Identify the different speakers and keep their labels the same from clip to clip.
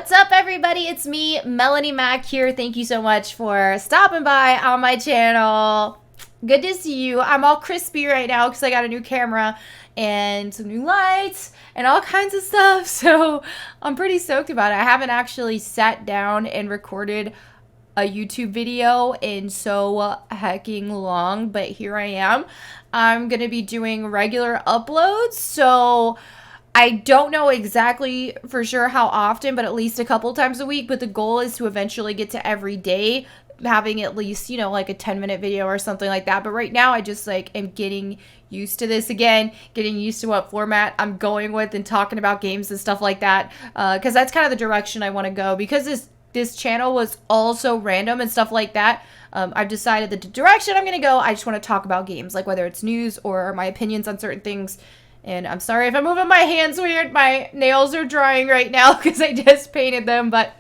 Speaker 1: What's up, everybody? It's me, Melonie Mac here. Thank you so much for stopping by on my channel. Good to see you. I'm all crispy right now because I got a new camera and some new lights and all kinds of stuff. So I'm pretty stoked about it. I haven't actually sat down and recorded a YouTube video in so hecking long, but here I am. I'm going to be doing regular uploads, so I don't know exactly for sure how often, but at least a couple times a week. But the goal is to eventually get to every day having at least, you know, like a 10-minute video or something like that. But right now I just like am getting used to this again, getting used to what format I'm going with and talking about games and stuff like that. Because that's kind of the direction I want to go, because this channel was also random and stuff like that. I've decided that the direction I'm going to go, I just want to talk about games, like whether it's news or my opinions on certain things. And I'm sorry if I'm moving my hands weird. My nails are drying right now because I just painted them, but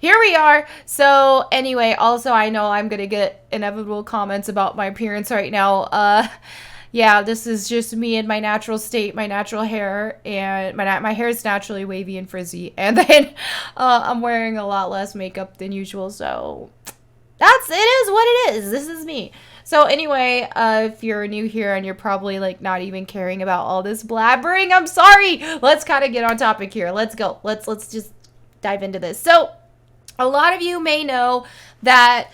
Speaker 1: here we are. So anyway, also I know I'm going to get inevitable comments about my appearance right now. Yeah, this is just me in my natural state, my natural hair, and my hair is naturally wavy and frizzy. And then I'm wearing a lot less makeup than usual, so it is what it is. This is me. So anyway, if you're new here and you're probably like not even caring about all this blabbering, I'm sorry. Let's kind of get on topic here. Let's go. Let's just dive into this. So a lot of you may know that,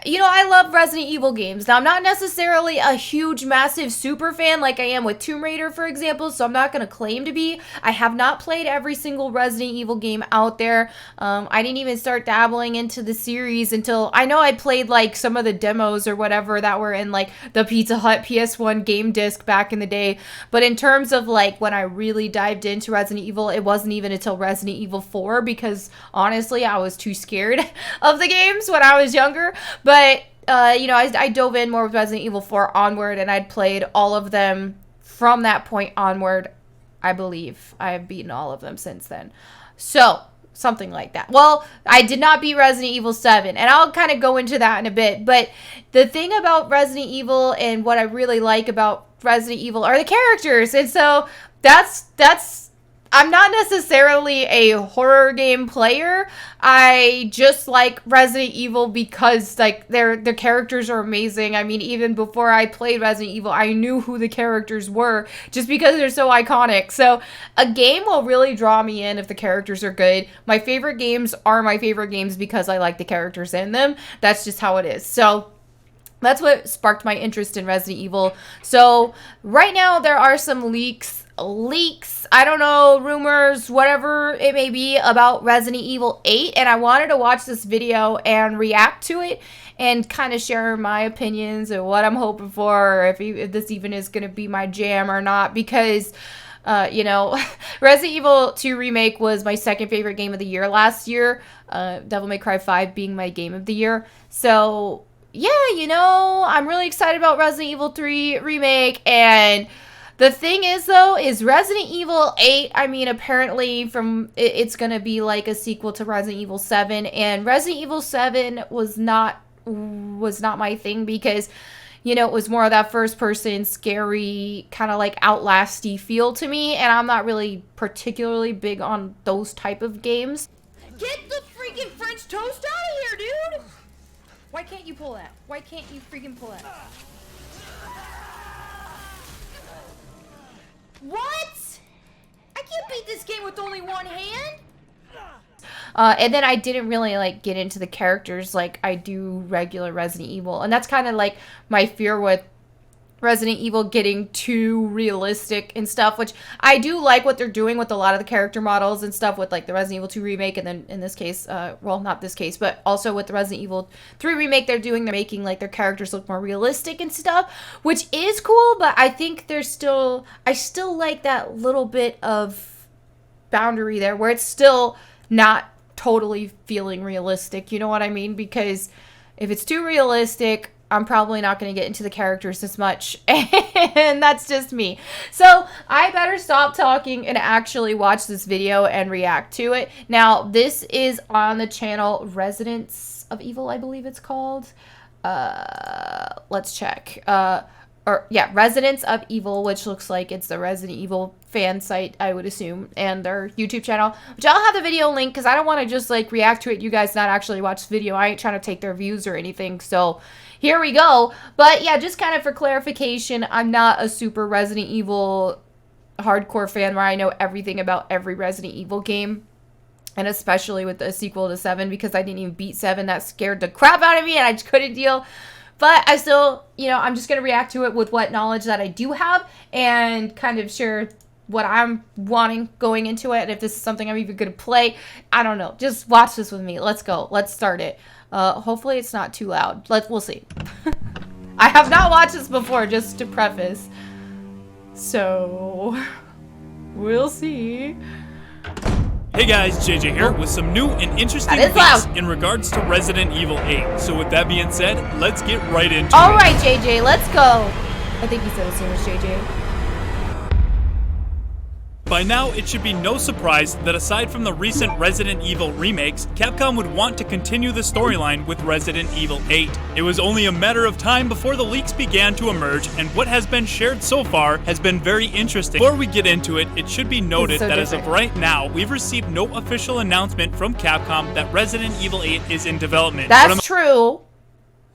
Speaker 1: you know, I love Resident Evil games. Now, I'm not necessarily a huge, massive super fan like I am with Tomb Raider, for example, so I'm not going to claim to be. I have not played every single Resident Evil game out there. I didn't even start dabbling into the series until, I know I played like some of the demos or whatever that were in like the Pizza Hut PS1 game disc back in the day. But in terms of like when I really dived into Resident Evil, it wasn't even until Resident Evil 4, because honestly, I was too scared of the games when I was younger. But, you know, I dove in more with Resident Evil 4 onward, and I'd played all of them from that point onward. I believe I have beaten all of them since then. So, something like that. Well, I did not beat Resident Evil 7, and I'll kind of go into that in a bit. But the thing about Resident Evil and what I really like about Resident Evil are the characters. And so I'm not necessarily a horror game player. I just like Resident Evil because like their characters are amazing. I mean, even before I played Resident Evil, I knew who the characters were just because they're so iconic. So a game will really draw me in if the characters are good. My favorite games are my favorite games because I like the characters in them. That's just how it is. So that's what sparked my interest in Resident Evil. So right now there are some leaks, I don't know, rumors, whatever it may be, about Resident Evil 8, and I wanted to watch this video and react to it and kind of share my opinions and what I'm hoping for, or if this even is going to be my jam or not, because you know, Resident Evil 2 Remake was my second favorite game of the year last year, Devil May Cry 5 being my game of the year. So yeah, you know, I'm really excited about Resident Evil 3 Remake. And the thing is, though, is Resident Evil 8, I mean, apparently it's going to be like a sequel to Resident Evil 7, and Resident Evil 7 was not my thing because, you know, it was more of that first-person, scary, kind of like Outlast-y feel to me, and I'm not really particularly big on those type of games. Get the freaking French toast out of here, dude! Why can't you pull that? Why can't you freaking pull that? What? I can't beat this game with only one hand? And then I didn't really like get into the characters like I do regular Resident Evil. And that's kind of like my fear with Resident Evil getting too realistic and stuff, which I do like what they're doing with a lot of the character models and stuff with like the Resident Evil 2 Remake, and then in this case, well, not this case, but also with the Resident Evil 3 Remake, they're making like their characters look more realistic and stuff, which is cool, but I think I still like that little bit of boundary there where it's still not totally feeling realistic, you know what I mean? Because if it's too realistic, I'm probably not going to get into the characters as much, and that's just me. So I better stop talking and actually watch this video and react to it. Now, this is on the channel Residents of Evil, I believe it's called. Let's check. Or or yeah, Residents of Evil, which looks like it's the Resident Evil fan site, I would assume, and their YouTube channel, which I'll have the video link because I don't want to just like react to it. You guys not actually watch the video. I ain't trying to take their views or anything. So here we go. But yeah, just kind of for clarification, I'm not a super Resident Evil hardcore fan where I know everything about every Resident Evil game. And especially with the sequel to 7, because I didn't even beat 7. That scared the crap out of me and I just couldn't deal. But I still, you know, I'm just going to react to it with what knowledge that I do have and kind of share what I'm wanting going into it. And if this is something I'm even going to play, I don't know. Just watch this with me. Let's go. Let's start it. Hopefully it's not too loud. We'll see. I have not watched this before, just to preface. So, we'll see.
Speaker 2: Hey guys, JJ here with some new and interesting leaks in regards to Resident Evil 8. So with that being said, let's get right into it.
Speaker 1: Alright JJ, let's go. I think he said the same as JJ.
Speaker 2: By now, it should be no surprise that aside from the recent Resident Evil remakes, Capcom would want to continue the storyline with Resident Evil 8. It was only a matter of time before the leaks began to emerge, and what has been shared so far has been very interesting. Before we get into it, it should be noted that as of right now, we've received no official announcement from Capcom that Resident Evil 8 is in development.
Speaker 1: That's true.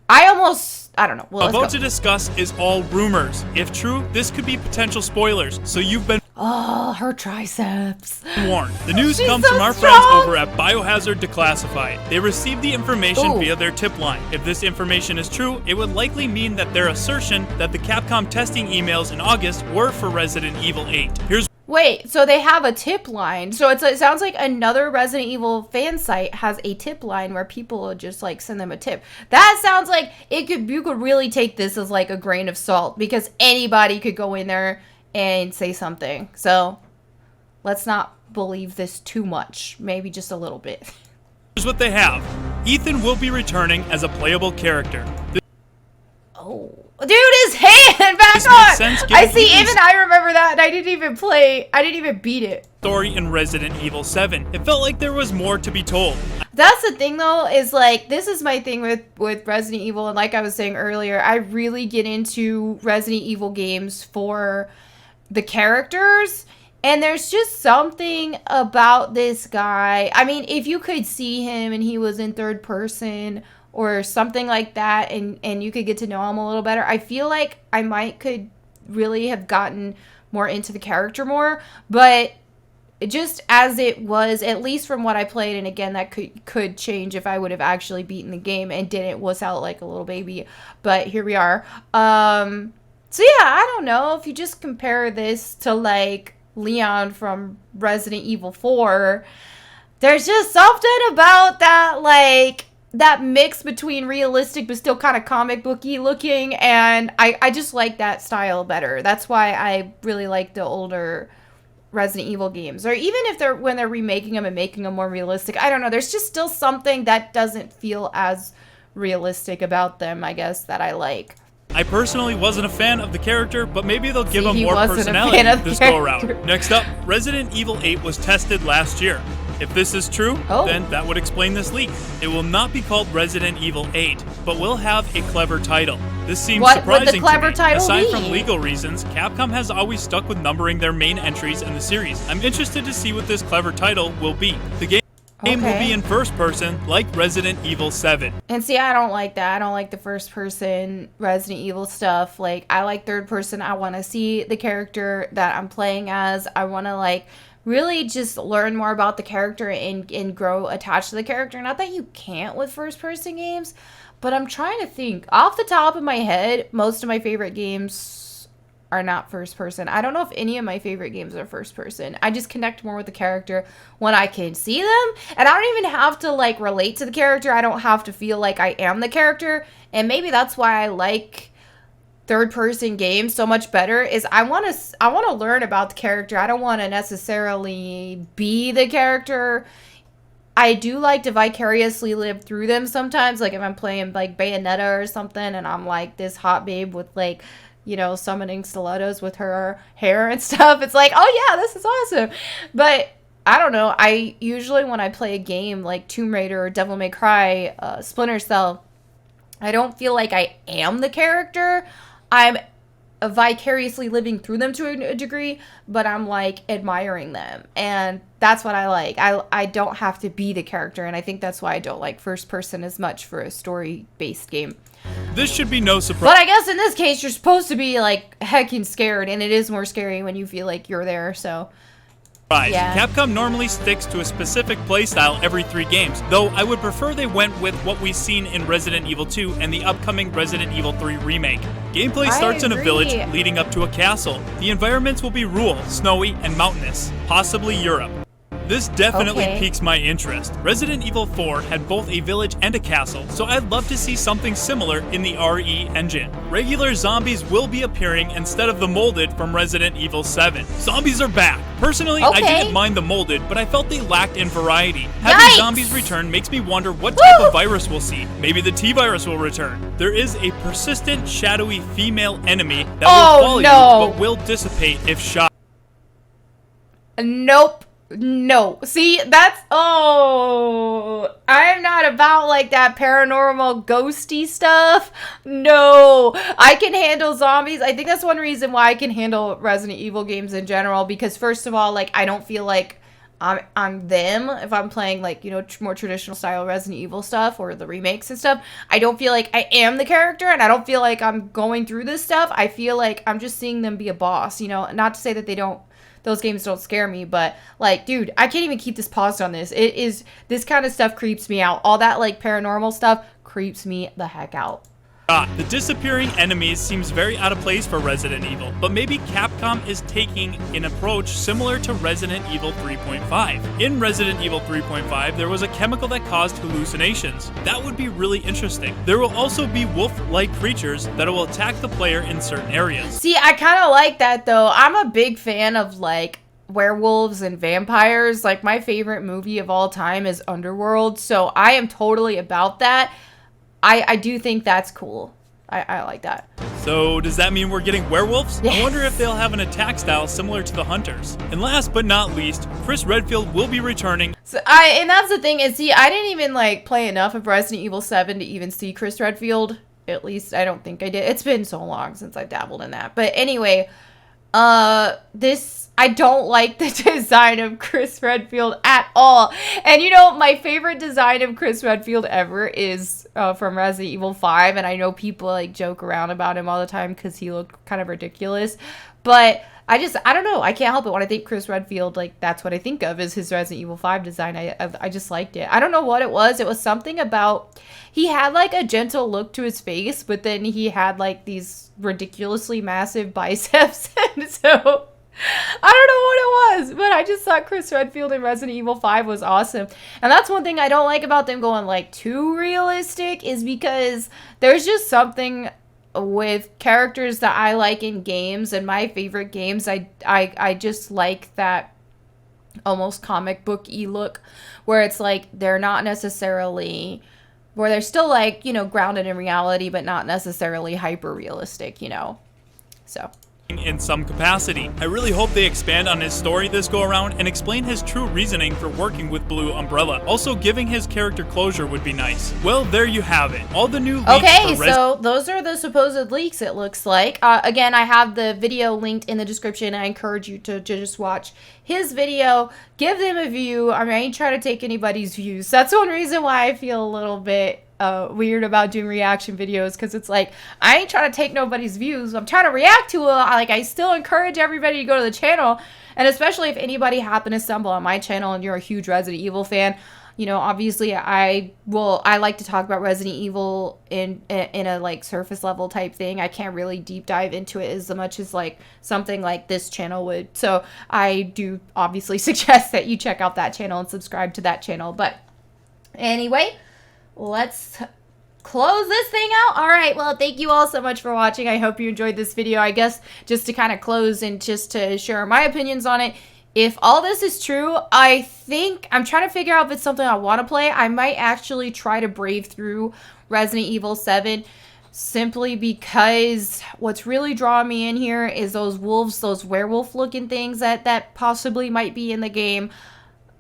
Speaker 1: I don't know. Well,
Speaker 2: about to discuss is all rumors. If true, this could be potential spoilers, so you've been
Speaker 1: her triceps.
Speaker 2: warned. The news comes from our friends over at Biohazard Declassified. They received the information via their tip line. If this information is true, it would likely mean that their assertion that the Capcom testing emails in August were for Resident Evil 8.
Speaker 1: Wait, so they have a tip line. So it sounds like another Resident Evil fan site has a tip line where people just like send them a tip. That sounds like you could really take this as like a grain of salt because anybody could go in there and say something. So let's not believe this too much. Maybe just a little bit.
Speaker 2: Here's what they have. Ethan will be returning as a playable character.
Speaker 1: Dude, his hand back on! I see, even I remember that, and I didn't even beat it.
Speaker 2: Story in Resident Evil 7. It felt like there was more to be told.
Speaker 1: That's the thing, though, is like, this is my thing with Resident Evil, and like I was saying earlier, I really get into Resident Evil games for the characters, and there's just something about this guy. I mean, if you could see him and he was in third person or something like that, and you could get to know him a little better, I feel like I could really have gotten more into the character more, but just as it was, at least from what I played, and again, that could change if I would have actually beaten the game and didn't wuss out like a little baby, but here we are. So yeah, I don't know, if you just compare this to like Leon from Resident Evil 4, there's just something about that, like, that mix between realistic but still kind of comic booky looking, and I just like that style better. That's why I really like the older Resident Evil games, or even if when they're remaking them and making them more realistic. I don't know, there's just still something that doesn't feel as realistic about them, I guess, that I like.
Speaker 2: I personally wasn't a fan of the character, but maybe they'll give him more personality this go around. Next up, Resident Evil 8 was tested last year. If this is true, then that would explain this leak. It will not be called Resident Evil 8, but will have a clever title. This seems surprising to me. Aside from legal reasons, Capcom has always stuck with numbering their main entries in the series. I'm interested to see what this clever title will be. The game will be in first person, like Resident Evil 7.
Speaker 1: And see, I don't like that. I don't like the first person Resident Evil stuff. Like, I like third person. I want to see the character that I'm playing as. I want to, like, really just learn more about the character and grow attached to the character. Not that you can't with first person games, but I'm trying to think. Off the top of my head, most of my favorite games are not first person. I don't know if any of my favorite games are first person. I just connect more with the character when I can see them, and I don't even have to like relate to the character. I don't have to feel like I am the character, and maybe that's why I like third person games so much better. Is I want to learn about the character. I don't want to necessarily be the character. I do like to vicariously live through them sometimes, like if I'm playing like Bayonetta or something and I'm like this hot babe with like, you know, summoning stilettos with her hair and stuff. It's like, oh yeah, this is awesome. But I don't know, I usually when I play a game like Tomb Raider or Devil May Cry, Splinter Cell, I don't feel like I am the character. I'm vicariously living through them to a degree, but I'm like admiring them, and that's what I like. I don't have to be the character, and I think that's why I don't like first person as much for a story based game.
Speaker 2: This should be no surprise.
Speaker 1: But I guess in this case you're supposed to be like heckin' scared, and it is more scary when you feel like you're there. So yeah.
Speaker 2: Capcom normally sticks to a specific playstyle every 3 games, though I would prefer they went with what we've seen in Resident Evil 2 and the upcoming Resident Evil 3 remake. Gameplay starts in a village leading up to a castle. The environments will be rural, snowy, and mountainous, possibly Europe. This definitely piques my interest. Resident Evil 4 had both a village and a castle, so I'd love to see something similar in the RE engine. Regular zombies will be appearing instead of the molded from Resident Evil 7. Zombies are back. Personally, I didn't mind the molded, but I felt they lacked in variety. Having zombies return makes me wonder what type of virus we'll see. Maybe the T-virus will return. There is a persistent, shadowy female enemy that will follow you, but will dissipate if shot.
Speaker 1: Nope. No. See, that's... I'm not about, like, that paranormal ghosty stuff. No. I can handle zombies. I think that's one reason why I can handle Resident Evil games in general, because, first of all, like, I don't feel like I'm them if I'm playing, like, you know, more traditional style Resident Evil stuff or the remakes and stuff. I don't feel like I am the character, and I don't feel like I'm going through this stuff. I feel like I'm just seeing them be a boss, you know? Not to say that those games don't scare me, but, like, dude, I can't even keep this paused on this. This kind of stuff creeps me out. All that, like, paranormal stuff creeps me the heck out.
Speaker 2: The disappearing enemies seems very out of place for Resident Evil, but maybe Capcom is taking an approach similar to Resident Evil 3.5. In Resident Evil 3.5, there was a chemical that caused hallucinations. That would be really interesting. There will also be wolf-like creatures that will attack the player in certain areas.
Speaker 1: See, I kind of like that, though. I'm a big fan of, like, werewolves and vampires. Like, my favorite movie of all time is Underworld, so I am totally about that. I do think that's cool. I like that.
Speaker 2: So does that mean we're getting werewolves? Yes. I wonder if they'll have an attack style similar to the Hunters. And last but not least, Chris Redfield will be returning.
Speaker 1: So and that's the thing is, see, I didn't even like play enough of Resident Evil 7 to even see Chris Redfield. At least I don't think I did. It's been so long since I dabbled in that. But anyway, I don't like the design of Chris Redfield at all. And you know, my favorite design of Chris Redfield ever is from Resident Evil 5. And I know people like joke around about him all the time because he looked kind of ridiculous. But I don't know. I can't help it. When I think Chris Redfield, like, that's what I think of is his Resident Evil 5 design. I just liked it. I don't know what it was. It was something about, he had like a gentle look to his face, but then he had like these ridiculously massive biceps. And so I don't know what it was, but I just thought Chris Redfield in Resident Evil 5 was awesome. And that's one thing I don't like about them going like too realistic, is because there's just something with characters that I like in games, and my favorite games, I just like that almost comic book-y look where it's like they're not necessarily, where they're still like, you know, grounded in reality, but not necessarily hyper realistic, you know. So
Speaker 2: in some capacity. I really hope they expand on his story this go around and explain his true reasoning for working with Blue Umbrella. Also, giving his character closure would be nice. Well, there you have it. All the new leaks.
Speaker 1: Okay, so those are the supposed leaks, it looks like. Again, I have the video linked in the description. I encourage you to just watch his video. Give them a view. I mean, I ain't trying to take anybody's views. That's one reason why I feel a little bit weird about doing reaction videos, because it's like I ain't trying to take nobody's views. I'm trying to react to it. Like, I still encourage everybody to go to the channel, and especially if anybody happened to stumble on my channel and you're a huge Resident Evil fan, you know, obviously I like to talk about Resident Evil in a like surface level type thing. I can't really deep dive into it as much as like something like this channel would. So I do obviously suggest that you check out that channel and subscribe to that channel. But anyway, let's close this thing out. All right, well, thank you all so much for watching. I hope you enjoyed this video. I guess just to kind of close and just to share my opinions on it, if all this is true, I think I'm trying to figure out if it's something I want to play. I might actually try to brave through Resident Evil 7 simply because what's really drawing me in here is those wolves, those werewolf looking things that possibly might be in the game.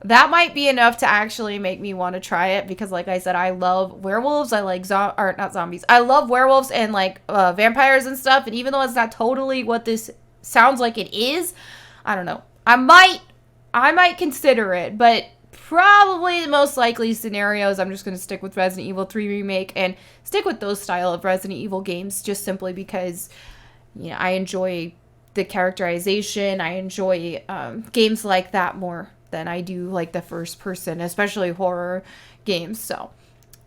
Speaker 1: that might be enough to actually make me want to try it, because like I said, I love werewolves. I like not zombies. I love werewolves and like vampires and stuff. And even though it's not totally what this sounds like it is, I don't know. I might consider it, but probably the most likely scenarios, I'm just going to stick with Resident Evil 3 Remake and stick with those style of Resident Evil games, just simply because, you know, I enjoy the characterization. I enjoy games like that more than I do like the first person, especially horror games. So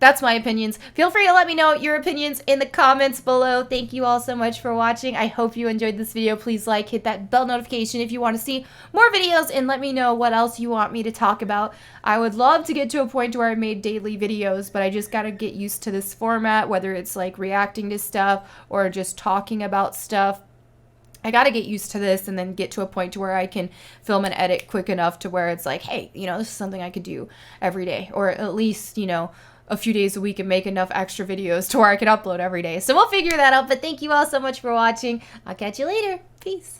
Speaker 1: that's my opinions. Feel free to let me know your opinions in the comments below. Thank you all so much for watching. I hope you enjoyed this video. Please like, hit that bell notification if you want to see more videos, and let me know what else you want me to talk about. I would love to get to a point where I made daily videos, but I just got to get used to this format, whether it's like reacting to stuff or just talking about stuff. I got to get used to this and then get to a point to where I can film and edit quick enough to where it's like, hey, you know, this is something I could do every day, or at least, you know, a few days a week, and make enough extra videos to where I can upload every day. So we'll figure that out. But thank you all so much for watching. I'll catch you later. Peace.